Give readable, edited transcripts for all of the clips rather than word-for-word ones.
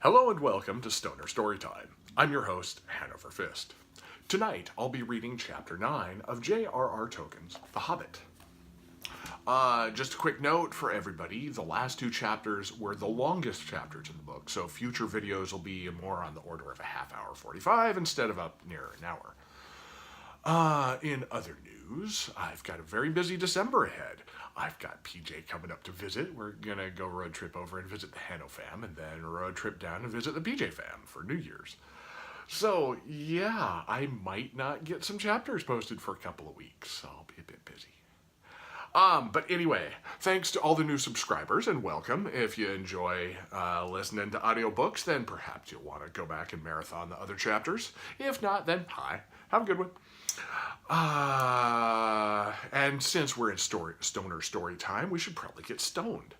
Hello and welcome to Stoner Storytime. I'm your host, HanoverrrFist. Tonight, I'll be reading Chapter 9 of J.R.R. Tolkien's The Hobbit. Just a quick note for everybody, the last two chapters were the longest chapters in the book, so future videos will be more on the order of a half hour 45 instead of up near an hour. In other news, I've got a very busy December ahead. I've got PJ coming up to visit. We're gonna go road trip over and visit the Hano fam, and then a road trip down and visit the PJ fam for New Year's. So yeah, I might not get some chapters posted for a couple of weeks. I'll be a bit busy. But anyway, thanks to all the new subscribers and welcome. If you enjoy listening to audiobooks, then perhaps you'll want to go back and marathon the other chapters. If not, then hi. Have a good one. And since we're in Stoner Storytime, we should probably get stoned.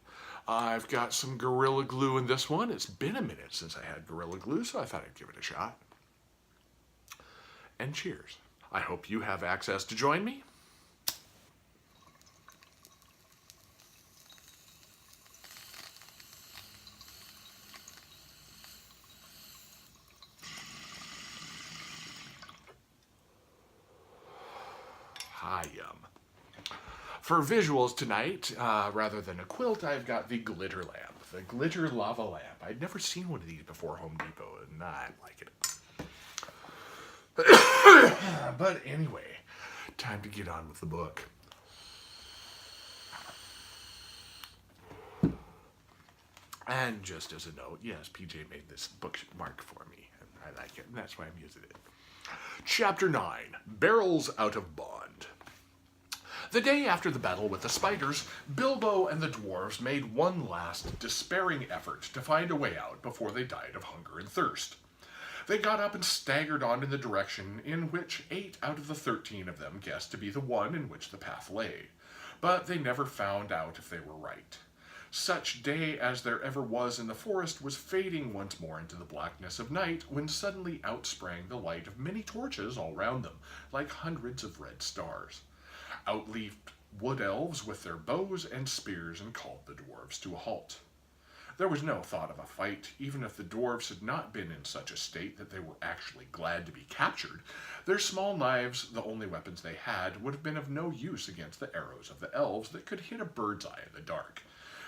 I've got some Gorilla Glue in this one. It's been a minute since I had Gorilla Glue, so I thought I'd give it a shot. And cheers. I hope you have access to join me. Yum. For visuals tonight, rather than a quilt, I've got the glitter lamp, the glitter lava lamp. I'd never seen one of these before Home Depot, and I like it. But anyway, time to get on with the book. And just as a note, yes, PJ made this bookmark for me, and I like it, and that's why I'm using it. Chapter 9, Barrels Out of Bond. The day after the battle with the spiders, Bilbo and the dwarves made one last despairing effort to find a way out before they died of hunger and thirst. They got up and staggered on in the direction in which 8 out of the 13 of them guessed to be the one in which the path lay, but they never found out if they were right. Such day as there ever was in the forest was fading once more into the blackness of night when suddenly out sprang the light of many torches all round them, like hundreds of red stars. Out leaped wood elves with their bows and spears and called the dwarves to a halt. There was no thought of a fight, even if the dwarves had not been in such a state that they were actually glad to be captured. Their small knives, the only weapons they had, would have been of no use against the arrows of the elves that could hit a bird's eye in the dark.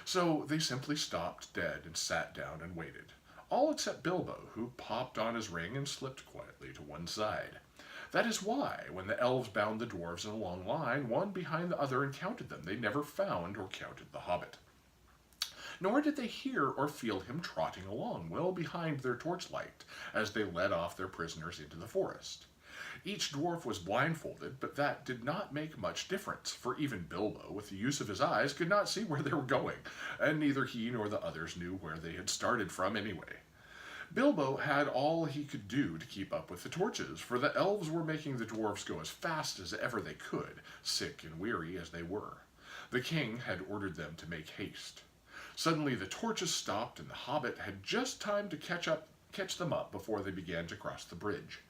So they simply stopped dead and sat down and waited, all except Bilbo, who popped on his ring and slipped quietly to one side. That is why, when the elves bound the dwarves in a long line, one behind the other, and counted them, they never found or counted the hobbit. Nor did they hear or feel him trotting along well behind their torchlight as they led off their prisoners into the forest. Each dwarf was blindfolded, but that did not make much difference, for even Bilbo, with the use of his eyes, could not see where they were going, and neither he nor the others knew where they had started from anyway. Bilbo had all he could do to keep up with the torches, for the elves were making the dwarfs go as fast as ever they could, sick and weary as they were. The king had ordered them to make haste. Suddenly the torches stopped, and the hobbit had just time to catch them up before they began to cross the bridge.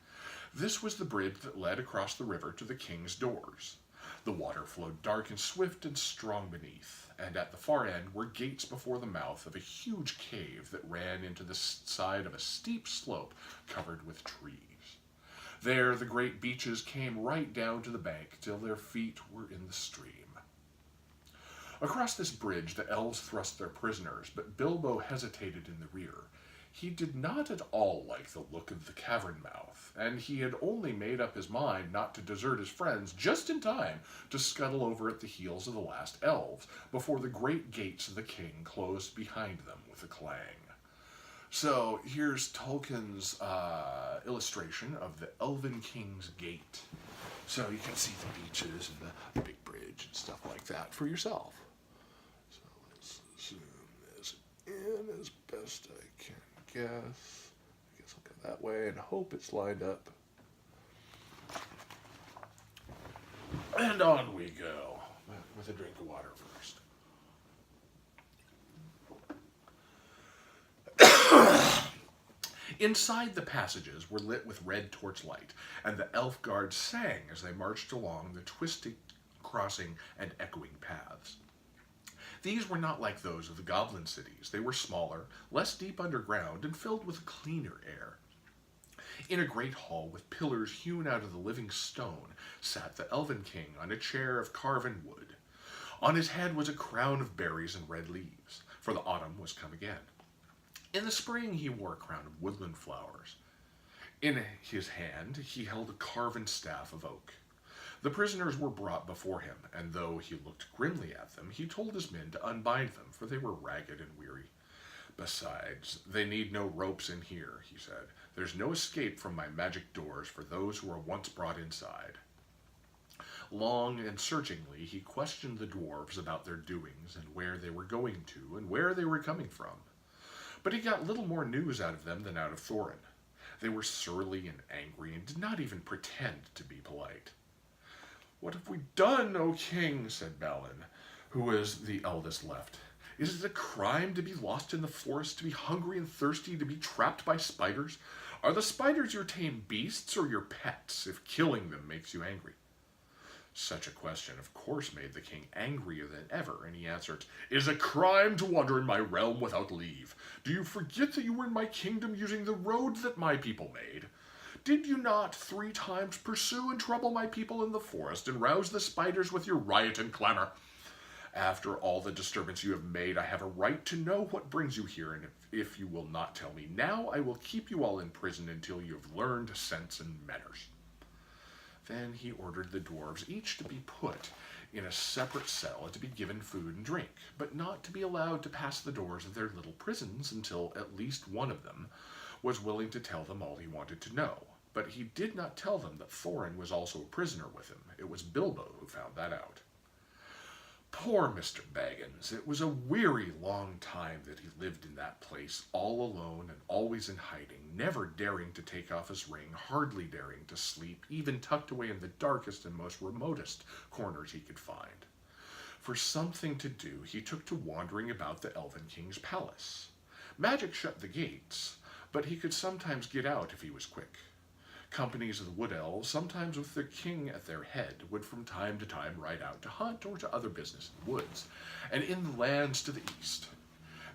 This was the bridge that led across the river to the king's doors. The water flowed dark and swift and strong beneath, and at the far end were gates before the mouth of a huge cave that ran into the side of a steep slope covered with trees. There the great beeches came right down to the bank till their feet were in the stream. Across this bridge the elves thrust their prisoners, but Bilbo hesitated in the rear. He did not at all like the look of the cavern mouth, and he had only made up his mind not to desert his friends just in time to scuttle over at the heels of the last elves before the great gates of the king closed behind them with a clang. So here's Tolkien's illustration of the Elven King's Gate. So you can see the beaches and the big bridge and stuff like that for yourself. So let's zoom this in as best I can. I guess I'll go that way and hope it's lined up. And on we go, with a drink of water first. Inside the passages were lit with red torchlight, and the elf guards sang as they marched along the twisting, crossing, and echoing paths. These were not like those of the goblin cities. They were smaller, less deep underground, and filled with cleaner air. In a great hall with pillars hewn out of the living stone sat the Elven King on a chair of carven wood. On his head was a crown of berries and red leaves, for the autumn was come again. In the spring he wore a crown of woodland flowers. In his hand he held a carven staff of oak. The prisoners were brought before him, and though he looked grimly at them, he told his men to unbind them, for they were ragged and weary. Besides, they need no ropes in here, he said. There's no escape from my magic doors for those who were once brought inside. Long and searchingly he questioned the dwarves about their doings and where they were going to and where they were coming from. But he got little more news out of them than out of Thorin. They were surly and angry and did not even pretend to be polite. "What have we done, O king?" said Balin, who was the eldest left. "Is it a crime to be lost in the forest, to be hungry and thirsty, to be trapped by spiders? Are the spiders your tame beasts or your pets, if killing them makes you angry?" Such a question, of course, made the king angrier than ever, and he answered, "It is a crime to wander in my realm without leave. Do you forget that you were in my kingdom using the road that my people made? Did you not 3 times pursue and trouble my people in the forest and rouse the spiders with your riot and clamor? After all the disturbance you have made, I have a right to know what brings you here, and if you will not tell me now, I will keep you all in prison until you have learned sense and manners." Then he ordered the dwarves each to be put in a separate cell and to be given food and drink, but not to be allowed to pass the doors of their little prisons until at least one of them was willing to tell them all he wanted to know. But he did not tell them that Thorin was also a prisoner with him. It was Bilbo who found that out. Poor Mr. Baggins. It was a weary long time that he lived in that place, all alone and always in hiding, never daring to take off his ring, hardly daring to sleep, even tucked away in the darkest and most remotest corners he could find. For something to do, he took to wandering about the Elven King's palace. Magic shut the gates, but he could sometimes get out if he was quick. Companies of the Wood Elves, sometimes with the king at their head, would from time to time ride out to hunt or to other business in the woods, and in the lands to the east.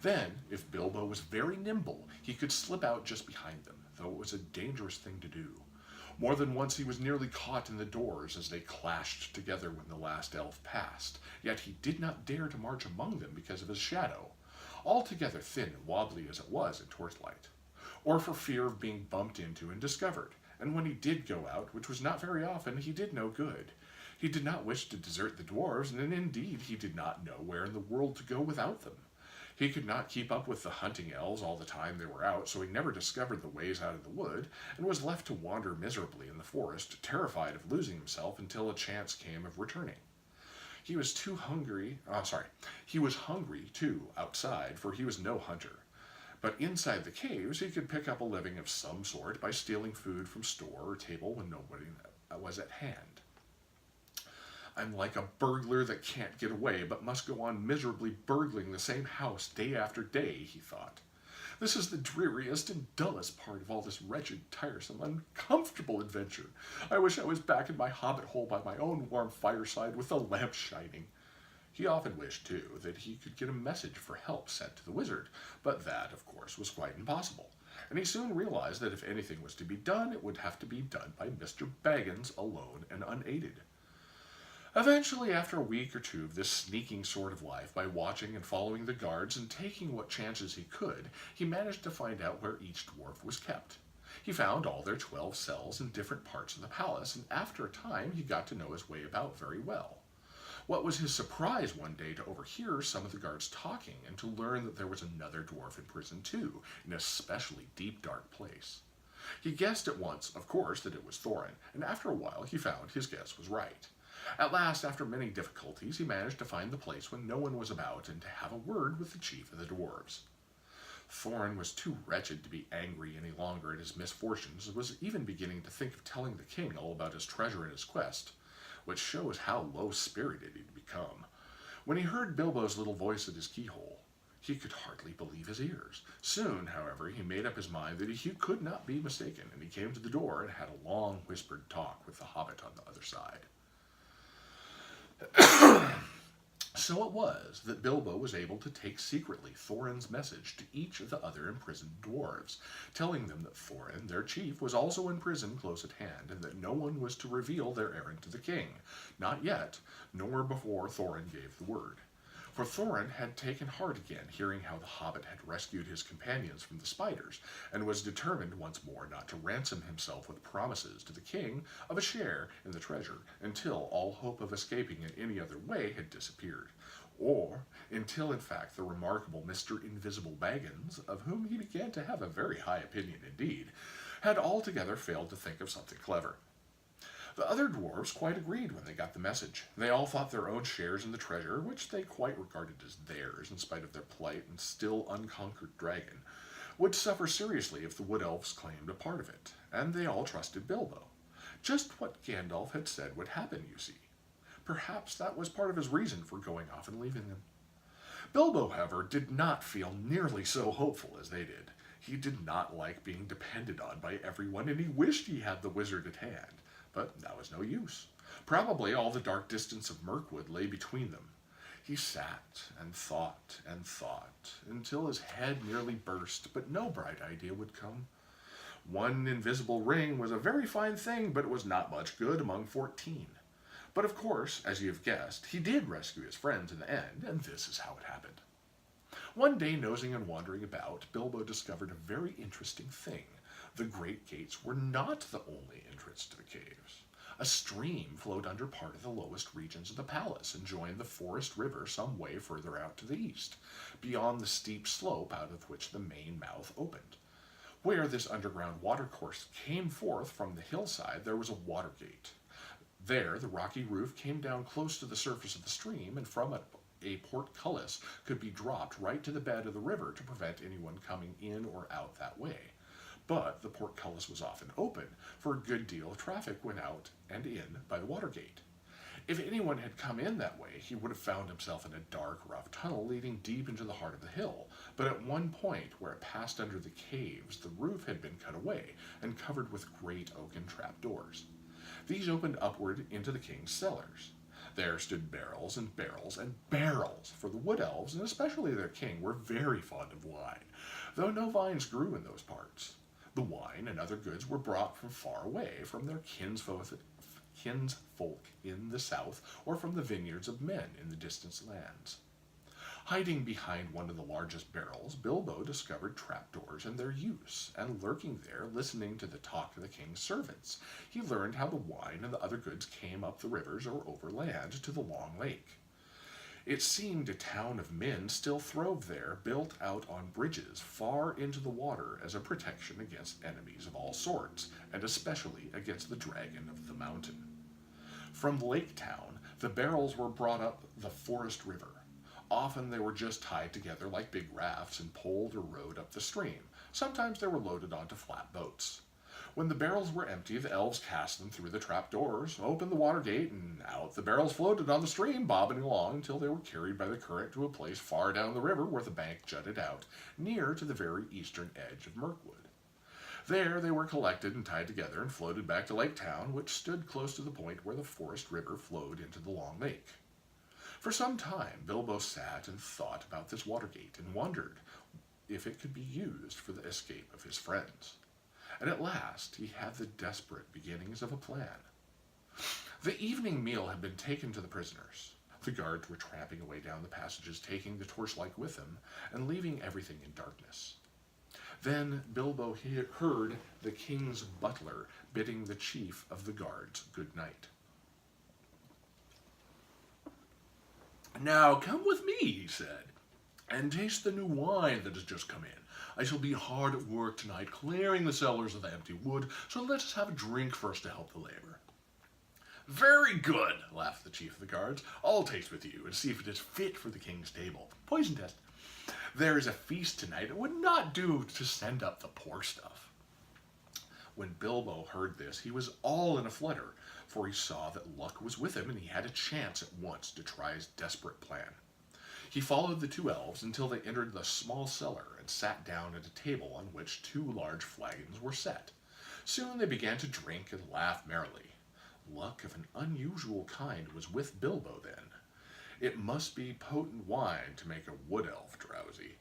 Then, if Bilbo was very nimble, he could slip out just behind them, though it was a dangerous thing to do. More than once he was nearly caught in the doors as they clashed together when the last elf passed, yet he did not dare to march among them because of his shadow, altogether thin and wobbly as it was in torchlight, or for fear of being bumped into and discovered. And when he did go out, which was not very often, he did no good. He did not wish to desert the dwarves, and indeed he did not know where in the world to go without them. He could not keep up with the hunting elves all the time they were out, so he never discovered the ways out of the wood, and was left to wander miserably in the forest, terrified of losing himself until a chance came of returning. He was hungry, too, outside, for he was no hunter. But inside the caves, he could pick up a living of some sort by stealing food from store or table when nobody was at hand. "I'm like a burglar that can't get away, but must go on miserably burgling the same house day after day," he thought. "This is the dreariest and dullest part of all this wretched, tiresome, uncomfortable adventure. I wish I was back in my hobbit hole by my own warm fireside with the lamp shining." He often wished, too, that he could get a message for help sent to the wizard, but that, of course, was quite impossible, and he soon realized that if anything was to be done, it would have to be done by Mr. Baggins alone and unaided. Eventually, after a week or two of this sneaking sort of life, by watching and following the guards and taking what chances he could, he managed to find out where each dwarf was kept. He found all their 12 cells in different parts of the palace, and after a time he got to know his way about very well. What was his surprise one day to overhear some of the guards talking and to learn that there was another dwarf in prison too, in a especially deep, dark place. He guessed at once, of course, that it was Thorin, and after a while he found his guess was right. At last, after many difficulties, he managed to find the place when no one was about and to have a word with the chief of the dwarves. Thorin was too wretched to be angry any longer at his misfortunes and was even beginning to think of telling the king all about his treasure and his quest, which shows how low-spirited he'd become. When he heard Bilbo's little voice at his keyhole, he could hardly believe his ears. Soon, however, he made up his mind that he could not be mistaken, and he came to the door and had a long whispered talk with the hobbit on the other side. So it was that Bilbo was able to take secretly Thorin's message to each of the other imprisoned dwarves, telling them that Thorin, their chief, was also in prison close at hand, and that no one was to reveal their errand to the king. Not yet, nor before Thorin gave the word. For Thorin had taken heart again, hearing how the Hobbit had rescued his companions from the spiders, and was determined once more not to ransom himself with promises to the king of a share in the treasure, until all hope of escaping in any other way had disappeared. Or until, in fact, the remarkable Mr. Invisible Baggins, of whom he began to have a very high opinion indeed, had altogether failed to think of something clever. The other dwarves quite agreed when they got the message. They all thought their own shares in the treasure, which they quite regarded as theirs in spite of their plight and still unconquered dragon, would suffer seriously if the Wood Elves claimed a part of it, and they all trusted Bilbo. Just what Gandalf had said would happen, you see. Perhaps that was part of his reason for going off and leaving them. Bilbo, however, did not feel nearly so hopeful as they did. He did not like being depended on by everyone, and he wished he had the wizard at hand. But that was no use. Probably all the dark distance of Mirkwood lay between them. He sat and thought, until his head nearly burst, but no bright idea would come. One invisible ring was a very fine thing, but it was not much good among 14. But of course, as you have guessed, he did rescue his friends in the end, and this is how it happened. One day, nosing and wandering about, Bilbo discovered a very interesting thing. The great gates were not the only entrance to the caves. A stream flowed under part of the lowest regions of the palace and joined the forest river some way further out to the east, beyond the steep slope out of which the main mouth opened. Where this underground watercourse came forth from the hillside, there was a water gate. There, the rocky roof came down close to the surface of the stream, and from it, a portcullis could be dropped right to the bed of the river to prevent anyone coming in or out that way. But the portcullis was often open, for a good deal of traffic went out and in by the water gate. If anyone had come in that way, he would have found himself in a dark, rough tunnel leading deep into the heart of the hill. But at one point, where it passed under the caves, the roof had been cut away and covered with great oaken trapdoors. These opened upward into the king's cellars. There stood barrels and barrels and barrels, for the Wood Elves, and especially their king, were very fond of wine, though no vines grew in those parts. The wine and other goods were brought from far away, from their kinsfolk in the south, or from the vineyards of men in the distant lands. Hiding behind one of the largest barrels, Bilbo discovered trapdoors and their use, and lurking there, listening to the talk of the king's servants, he learned how the wine and the other goods came up the rivers or over land to the long lake. It seemed a town of men still throve there, built out on bridges far into the water as a protection against enemies of all sorts, and especially against the dragon of the mountain. From Lake Town, the barrels were brought up the forest river. Often they were just tied together like big rafts and poled or rowed up the stream. Sometimes they were loaded onto flat boats. When the barrels were empty, the elves cast them through the trapdoors, opened the water gate, and out the barrels floated on the stream, bobbing along until they were carried by the current to a place far down the river where the bank jutted out, near to the very eastern edge of Mirkwood. There they were collected and tied together and floated back to Lake Town, which stood close to the point where the forest river flowed into the long lake. For some time, Bilbo sat and thought about this water gate and wondered if it could be used for the escape of his friends. And at last he had the desperate beginnings of a plan. The evening meal had been taken to the prisoners. The guards were tramping away down the passages, taking the torchlight with them, and leaving everything in darkness. Then Bilbo heard the king's butler bidding the chief of the guards good night. "Now come with me," he said, "and taste the new wine that has just come in. I shall be hard at work tonight, clearing the cellars of the empty wood, so let us have a drink first to help the labor." "Very good," laughed the chief of the guards. "I'll taste with you and see if it is fit for the king's table. Poison test. There is a feast tonight. It would not do to send up the poor stuff." When Bilbo heard this, he was all in a flutter, for he saw that luck was with him and he had a chance at once to try his desperate plan. He followed the two elves until they entered the small cellar and sat down at a table on which two large flagons were set. Soon they began to drink and laugh merrily. Luck of an unusual kind was with Bilbo then. It must be potent wine to make a wood elf drowsy.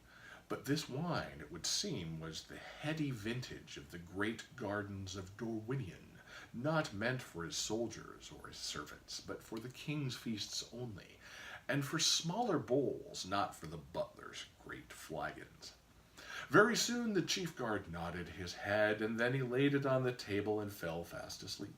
But this wine, it would seem, was the heady vintage of the great gardens of Dorwinion, not meant for his soldiers or his servants, but for the king's feasts only, and for smaller bowls, not for the butler's great flagons. Very soon the chief guard nodded his head, and then he laid it on the table and fell fast asleep.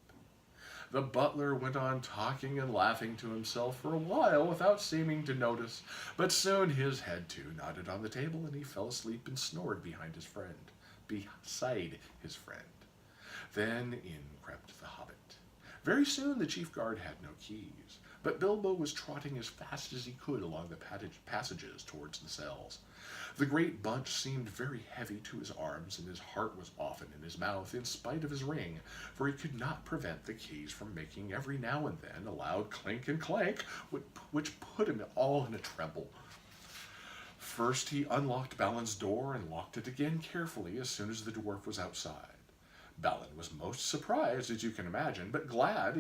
The butler went on talking and laughing to himself for a while without seeming to notice, but soon his head too nodded on the table, and he fell asleep and snored beside his friend. Then in crept the Hobbit. Very soon the chief guard had no keys, but Bilbo was trotting as fast as he could along the passages towards the cells. The great bunch seemed very heavy to his arms, and his heart was often in his mouth, in spite of his ring, for he could not prevent the keys from making every now and then a loud clink and clank, which put him all in a tremble. First he unlocked Balin's door and locked it again carefully as soon as the dwarf was outside. Balin was most surprised, as you can imagine, but glad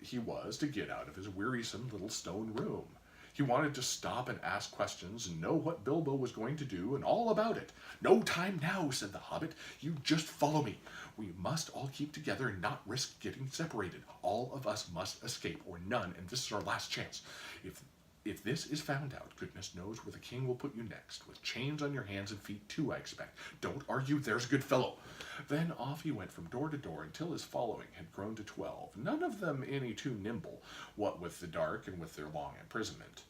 he was to get out of his wearisome little stone room. He wanted to stop and ask questions and know what Bilbo was going to do and all about it. "No time now," said the Hobbit. "You just follow me. We must all keep together and not risk getting separated. All of us must escape, or none, and this is our last chance. If this is found out, goodness knows where the king will put you next, with chains on your hands and feet too, I expect. Don't argue, there's a good fellow." Then off he went from door to door until his following had grown to 12, none of them any too nimble, what with the dark and with their long imprisonment.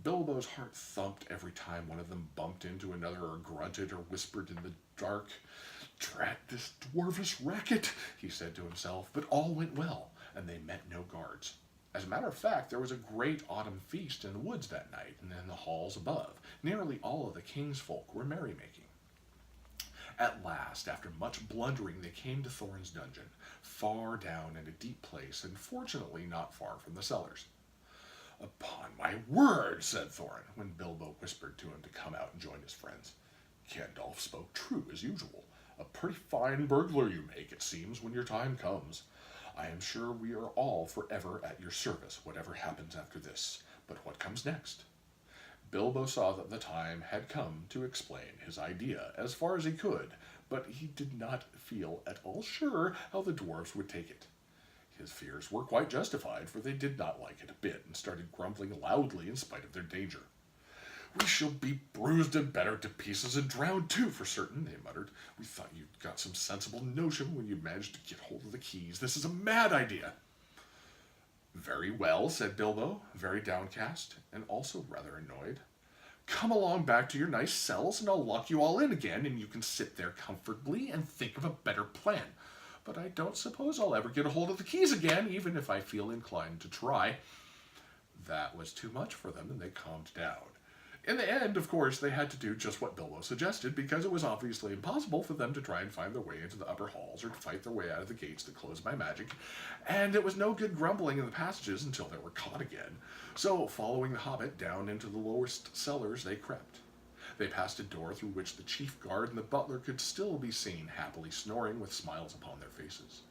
Bilbo's heart thumped every time one of them bumped into another or grunted or whispered in the dark. "Drat this dwarvish racket," he said to himself, but all went well, and they met no guards. As a matter of fact, there was a great autumn feast in the woods that night and in the halls above. Nearly all of the king's folk were merrymaking. At last, after much blundering, they came to Thorin's dungeon, far down in a deep place, and fortunately not far from the cellars. "Upon my word," said Thorin, when Bilbo whispered to him to come out and join his friends. "Gandalf spoke true as usual. A pretty fine burglar you make, it seems, when your time comes. I am sure we are all forever at your service, whatever happens after this. But what comes next?" Bilbo saw that the time had come to explain his idea as far as he could, but he did not feel at all sure how the dwarves would take it. His fears were quite justified, for they did not like it a bit and started grumbling loudly in spite of their danger. "We shall be bruised and battered to pieces and drowned too, for certain," they muttered. "We thought you'd got some sensible notion when you managed to get hold of the keys. This is a mad idea." "Very well," said Bilbo, very downcast and also rather annoyed. "Come along back to your nice cells and I'll lock you all in again, and you can sit there comfortably and think of a better plan. But I don't suppose I'll ever get a hold of the keys again, even if I feel inclined to try." That was too much for them, and they calmed down. In the end, of course, they had to do just what Bilbo suggested, because it was obviously impossible for them to try and find their way into the upper halls or to fight their way out of the gates that closed by magic, and it was no good grumbling in the passages until they were caught again. So, following the Hobbit down into the lowest cellars, they crept. They passed a door through which the chief guard and the butler could still be seen happily snoring with smiles upon their faces.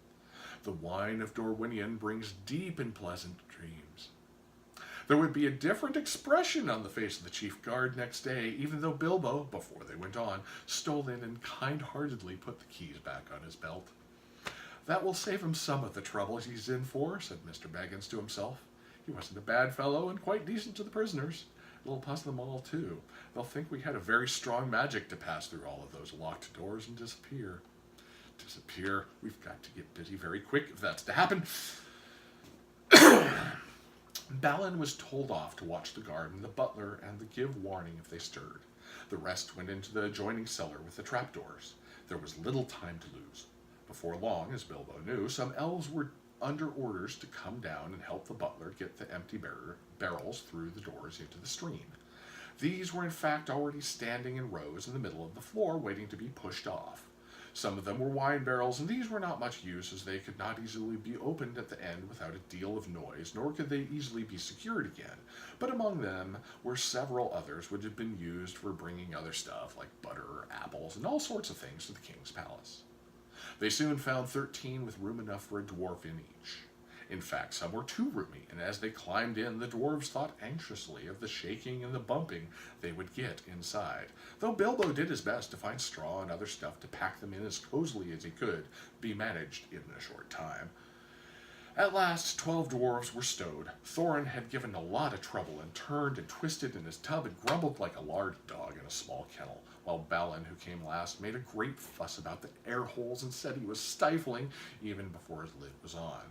The wine of Dorwinion brings deep and pleasant dreams. There would be a different expression on the face of the chief guard next day, even though Bilbo, before they went on, stole in and kind-heartedly put the keys back on his belt. "That will save him some of the trouble he's in for," said Mr. Baggins to himself. "He wasn't a bad fellow and quite decent to the prisoners. It'll puzzle them all, too. They'll think we had a very strong magic to pass through all of those locked doors and disappear. Disappear? We've got to get busy very quick if that's to happen." Balin was told off to watch the guard and the butler and to give warning if they stirred. The rest went into the adjoining cellar with the trapdoors. There was little time to lose. Before long, as Bilbo knew, some elves were under orders to come down and help the butler get the empty barrels through the doors into the stream. These were in fact already standing in rows in the middle of the floor, waiting to be pushed off. Some of them were wine barrels, and these were not much use, as they could not easily be opened at the end without a deal of noise, nor could they easily be secured again. But among them were several others which had been used for bringing other stuff, like butter, apples, and all sorts of things to the king's palace. They soon found 13 with room enough for a dwarf in each. In fact, some were too roomy, and as they climbed in, the dwarves thought anxiously of the shaking and the bumping they would get inside, though Bilbo did his best to find straw and other stuff to pack them in as cozily as he could be managed in a short time. At last, 12 dwarves were stowed. Thorin had given a lot of trouble and turned and twisted in his tub and grumbled like a large dog in a small kennel, while Balin, who came last, made a great fuss about the air holes and said he was stifling even before his lid was on.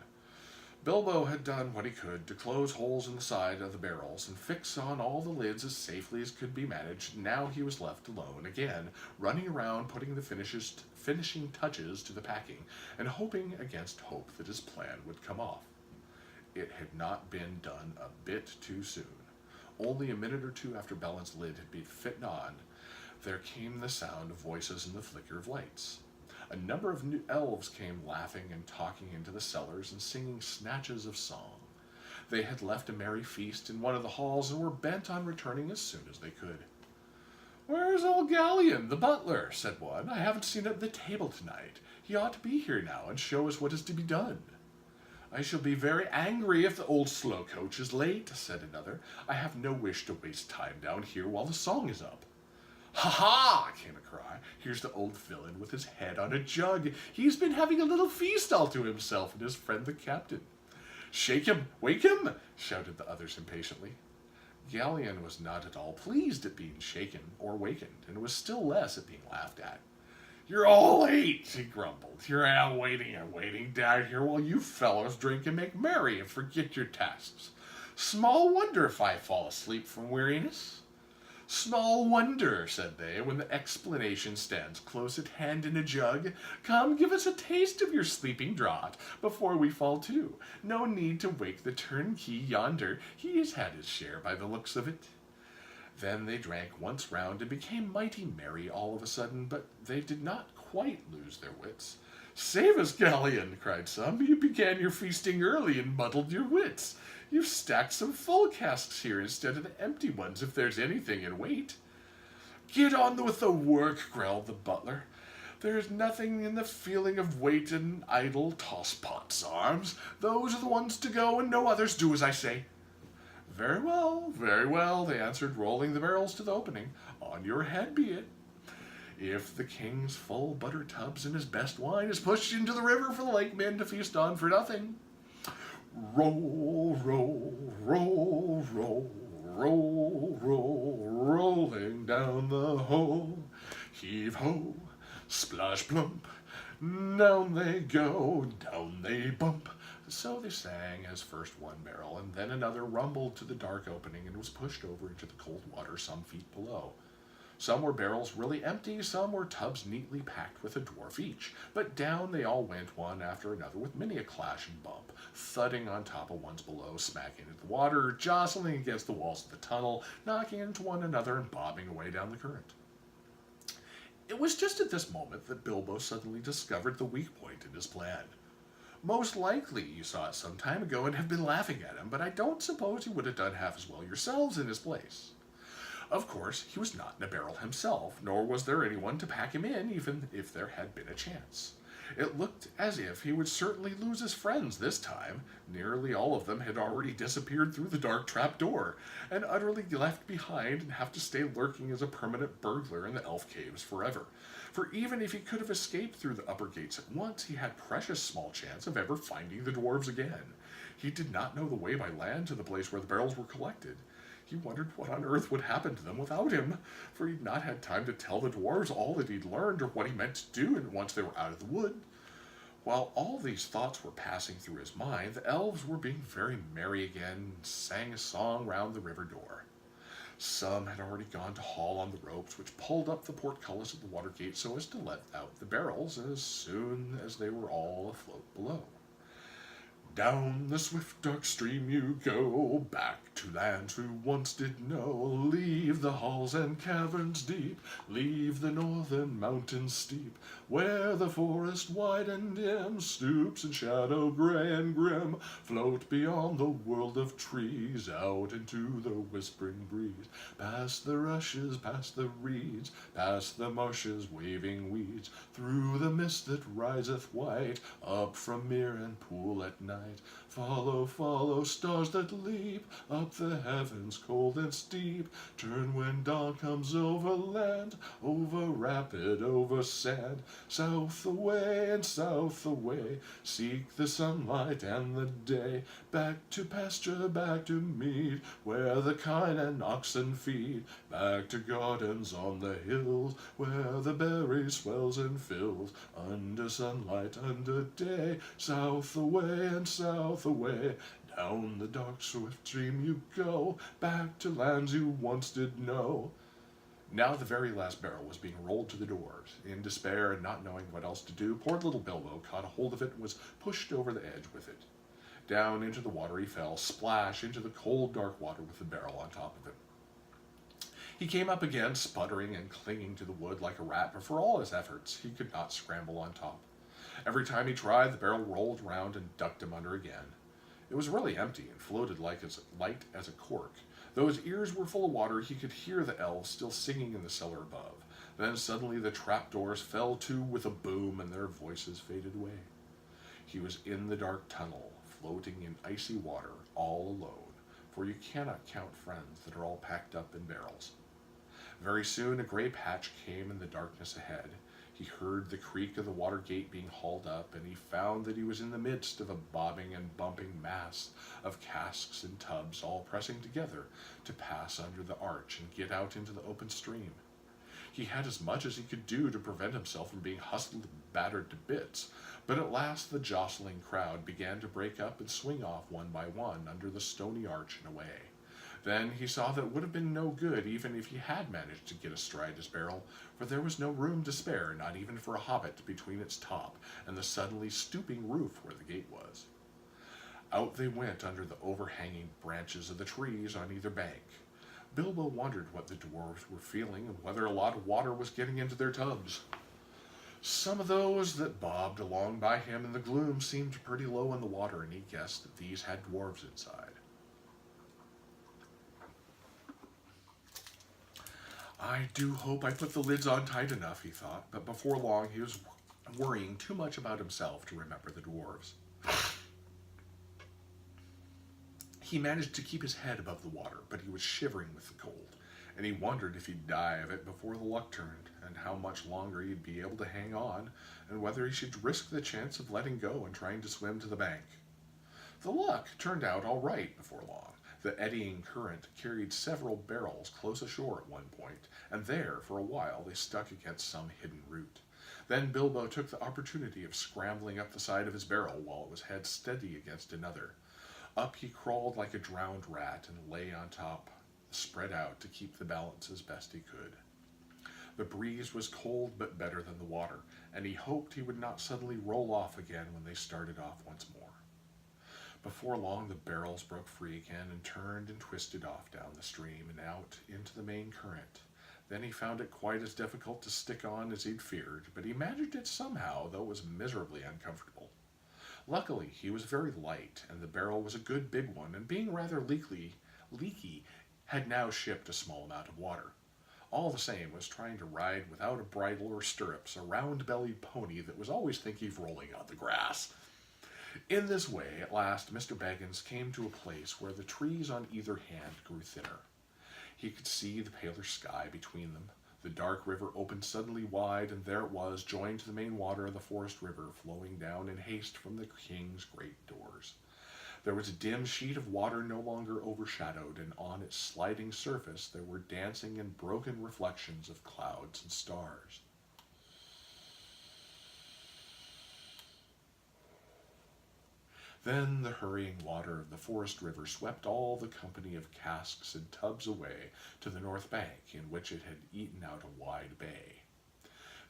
Bilbo had done what he could to close holes in the side of the barrels and fix on all the lids as safely as could be managed. Now he was left alone again, running around putting the finishing touches to the packing and hoping against hope that his plan would come off. It had not been done a bit too soon. Only a minute or two after Balin's lid had been fitted on, there came the sound of voices and the flicker of lights. A number of new elves came laughing and talking into the cellars and singing snatches of song. They had left a merry feast in one of the halls and were bent on returning as soon as they could. "Where's old Gallion, the butler?" said one. "I haven't seen him at the table tonight. He ought to be here now and show us what is to be done." "I shall be very angry if the old slow coach is late," said another. "I have no wish to waste time down here while the song is up." "Ha ha!" came a cry. "Here's the old villain with his head on a jug. He's been having a little feast all to himself and his friend the captain." "Shake him! Wake him!" shouted the others impatiently. Gallion was not at all pleased at being shaken or wakened, and was still less at being laughed at. "You're all late," he grumbled. "You're out waiting and waiting down here while you fellows drink and make merry and forget your tasks. Small wonder if I fall asleep from weariness." "Small wonder," said they, "when the explanation stands close at hand in a jug. Come, give us a taste of your sleeping draught before we fall to. No need to wake the turnkey yonder. He has had his share by the looks of it." Then they drank once round and became mighty merry all of a sudden, but they did not quite lose their wits. "Save us, Gallion," cried some. "You began your feasting early and muddled your wits. You've stacked some full casks here instead of the empty ones, if there's anything in weight." "Get on with the work," growled the butler. "There's nothing in the feeling of weight and idle tosspots arms. Those are the ones to go, and no others. Do as I say." Very well," they answered, rolling the barrels to the opening. "On your head be it. If the king's full butter tubs and his best wine is pushed into the river for the lake men to feast on for nothing. Roll, roll, roll, roll, roll, roll, rolling down the hole. Heave ho, splash plump, down they go, down they bump. So they sang as first one barrel, and then another rumbled to the dark opening and was pushed over into the cold water some feet below. Some were barrels really empty, some were tubs neatly packed with a dwarf each, but down they all went one after another with many a clash and bump, thudding on top of ones below, smacking into the water, jostling against the walls of the tunnel, knocking into one another and bobbing away down the current. It was just at this moment that Bilbo suddenly discovered the weak point in his plan. Most likely you saw it some time ago and have been laughing at him, but I don't suppose you would have done half as well yourselves in his place. Of course, he was not in a barrel himself, nor was there anyone to pack him in, even if there had been a chance. It looked as if he would certainly lose his friends this time. Nearly all of them had already disappeared through the dark trap door, and utterly left behind and have to stay lurking as a permanent burglar in the elf caves forever. For even if he could have escaped through the upper gates at once, he had precious small chance of ever finding the dwarves again. He did not know the way by land to the place where the barrels were collected. He wondered what on earth would happen to them without him, for he'd not had time to tell the dwarves all that he'd learned or what he meant to do once they were out of the wood. While all these thoughts were passing through his mind, the elves were being very merry again and sang a song round the river door. Some had already gone to haul on the ropes which pulled up the portcullis of the water gate so as to let out the barrels as soon as they were all afloat below. Down the swift dark stream you go, back to lands who once did know. Leave the halls and caverns deep, leave the northern mountains steep, where the forest wide and dim stoops in shadow gray and grim. Float beyond the world of trees, out into the whispering breeze, past the rushes, past the reeds, past the marshes, waving weeds, through the mist that riseth white up from mere and pool at night. Follow, follow, stars that leap up the heavens cold and steep. Turn when dawn comes over land, over rapid, over sand. South away and south away, seek the sunlight and the day. Back to pasture, back to mead, where the kine and oxen feed. Back to gardens on the hills, where the berry swells and fills. Under sunlight, under day, south away and south away. Down the dark swift stream you go, back to lands you once did know. Now the very last barrel was being rolled to the dwarves. In despair and not knowing what else to do, poor little Bilbo caught a hold of it and was pushed over the edge with it. Down into the water he fell, splash into the cold dark water with the barrel on top of him. He came up again, sputtering and clinging to the wood like a rat, but for all his efforts, he could not scramble on top. Every time he tried, the barrel rolled round and ducked him under again. It was really empty and floated like as light as a cork. Though his ears were full of water, he could hear the elves still singing in the cellar above. Then suddenly the trapdoors fell to with a boom, and their voices faded away. He was in the dark tunnel, floating in icy water, all alone, for you cannot count friends that are all packed up in barrels. Very soon a gray patch came in the darkness ahead. He heard the creak of the water gate being hauled up, and he found that he was in the midst of a bobbing and bumping mass of casks and tubs all pressing together to pass under the arch and get out into the open stream. He had as much as he could do to prevent himself from being hustled and battered to bits, but at last the jostling crowd began to break up and swing off one by one under the stony arch and away. Then he saw that it would have been no good even if he had managed to get astride his barrel, for there was no room to spare, not even for a hobbit, between its top and the suddenly stooping roof where the gate was. Out they went under the overhanging branches of the trees on either bank. Bilbo wondered what the dwarves were feeling and whether a lot of water was getting into their tubs. Some of those that bobbed along by him in the gloom seemed pretty low in the water, and he guessed that these had dwarves inside. I do hope I put the lids on tight enough, he thought, but before long he was worrying too much about himself to remember the dwarves. He managed to keep his head above the water, but he was shivering with the cold, and he wondered if he'd die of it before the luck turned, and how much longer he'd be able to hang on, and whether he should risk the chance of letting go and trying to swim to the bank. The luck turned out all right before long. The eddying current carried several barrels close ashore at one point, and there, for a while, they stuck against some hidden root. Then Bilbo took the opportunity of scrambling up the side of his barrel while it was held steady against another. Up he crawled like a drowned rat and lay on top, spread out to keep the balance as best he could. The breeze was cold but better than the water, and he hoped he would not suddenly roll off again when they started off once more. Before long the barrels broke free again and turned and twisted off down the stream and out into the main current. Then he found it quite as difficult to stick on as he'd feared, but he managed it somehow, though it was miserably uncomfortable. Luckily, he was very light, and the barrel was a good big one, and being rather leaky, had now shipped a small amount of water. All the same, was trying to ride without a bridle or stirrups a round-bellied pony that was always thinking of rolling on the grass. In this way, at last, Mr. Baggins came to a place where the trees on either hand grew thinner. He could see the paler sky between them. The dark river opened suddenly wide, and there it was, joined to the main water of the forest river, flowing down in haste from the king's great doors. There was a dim sheet of water no longer overshadowed, and on its sliding surface there were dancing and broken reflections of clouds and stars. Then the hurrying water of the forest river swept all the company of casks and tubs away to the north bank, in which it had eaten out a wide bay.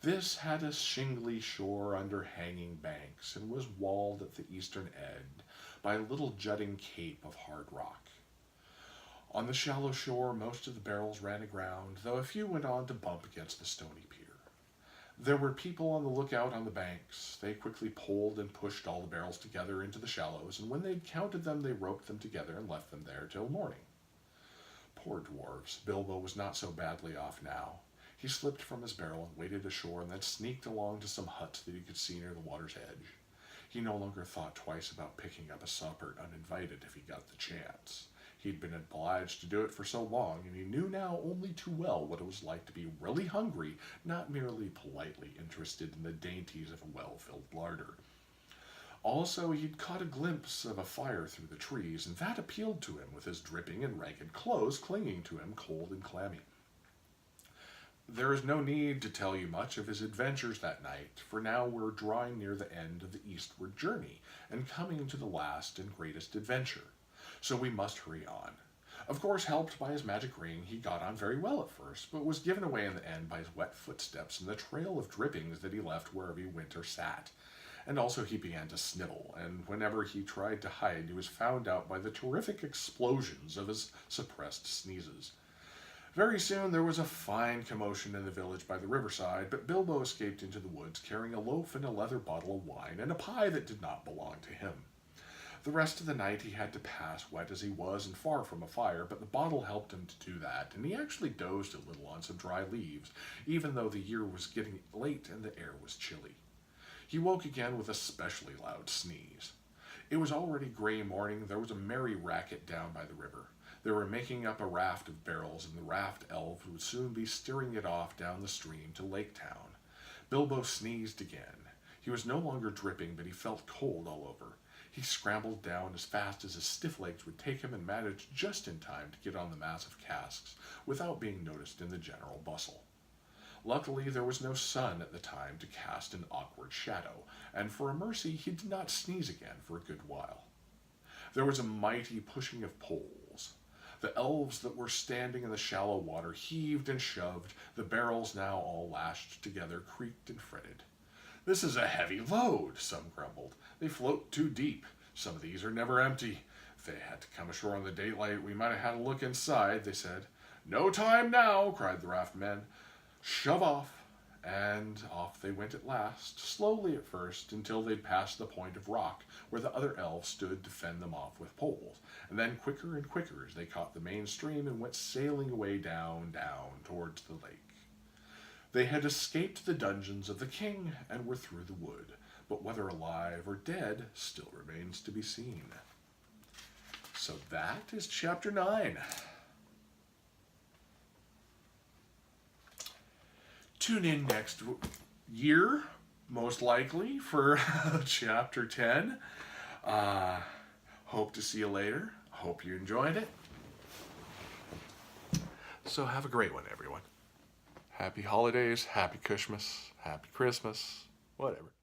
This had a shingly shore under hanging banks, and was walled at the eastern end by a little jutting cape of hard rock. On the shallow shore most of the barrels ran aground, though a few went on to bump against the stony pier. There were people on the lookout on the banks. They quickly pulled and pushed all the barrels together into the shallows, and when they'd counted them, they roped them together and left them there till morning. Poor dwarves, Bilbo was not so badly off now. He slipped from his barrel and waded ashore and then sneaked along to some huts that he could see near the water's edge. He no longer thought twice about picking up a supper uninvited if he got the chance. He'd been obliged to do it for so long, and he knew now only too well what it was like to be really hungry, not merely politely interested in the dainties of a well-filled larder. Also, he'd caught a glimpse of a fire through the trees, and that appealed to him with his dripping and ragged clothes clinging to him cold and clammy. There is no need to tell you much of his adventures that night, for now we're drawing near the end of the eastward journey and coming to the last and greatest adventure. So we must hurry on. Of course, helped by his magic ring, he got on very well at first, but was given away in the end by his wet footsteps and the trail of drippings that he left wherever he went or sat. And also he began to snivel, and whenever he tried to hide, he was found out by the terrific explosions of his suppressed sneezes. Very soon there was a fine commotion in the village by the riverside, but Bilbo escaped into the woods carrying a loaf and a leather bottle of wine and a pie that did not belong to him. The rest of the night he had to pass, wet as he was and far from a fire, but the bottle helped him to do that, and he actually dozed a little on some dry leaves, even though the year was getting late and the air was chilly. He woke again with a specially loud sneeze. It was already gray morning. There was a merry racket down by the river. They were making up a raft of barrels, and the raft elves would soon be steering it off down the stream to Lake Town. Bilbo sneezed again. He was no longer dripping, but he felt cold all over. He scrambled down as fast as his stiff legs would take him and managed just in time to get on the massive casks without being noticed in the general bustle. Luckily, there was no sun at the time to cast an awkward shadow, and for a mercy he did not sneeze again for a good while. There was a mighty pushing of poles. The elves that were standing in the shallow water heaved and shoved. The barrels, now all lashed together, creaked and fretted. "This is a heavy load," some grumbled. "They float too deep. Some of these are never empty. If they had to come ashore in the daylight, we might have had a look inside," they said. "No time now," cried the raft men. "Shove off." And off they went at last, slowly at first, until they'd passed the point of rock where the other elves stood to fend them off with poles, and then quicker and quicker as they caught the main stream and went sailing away down towards the lake. They had escaped the dungeons of the king and were through the wood, but whether alive or dead still remains to be seen. So that is chapter 9. Tune in next year, most likely, for chapter 10. Hope to see you later. Hope you enjoyed it. So have a great one, everyone. Happy holidays, happy Christmas, whatever.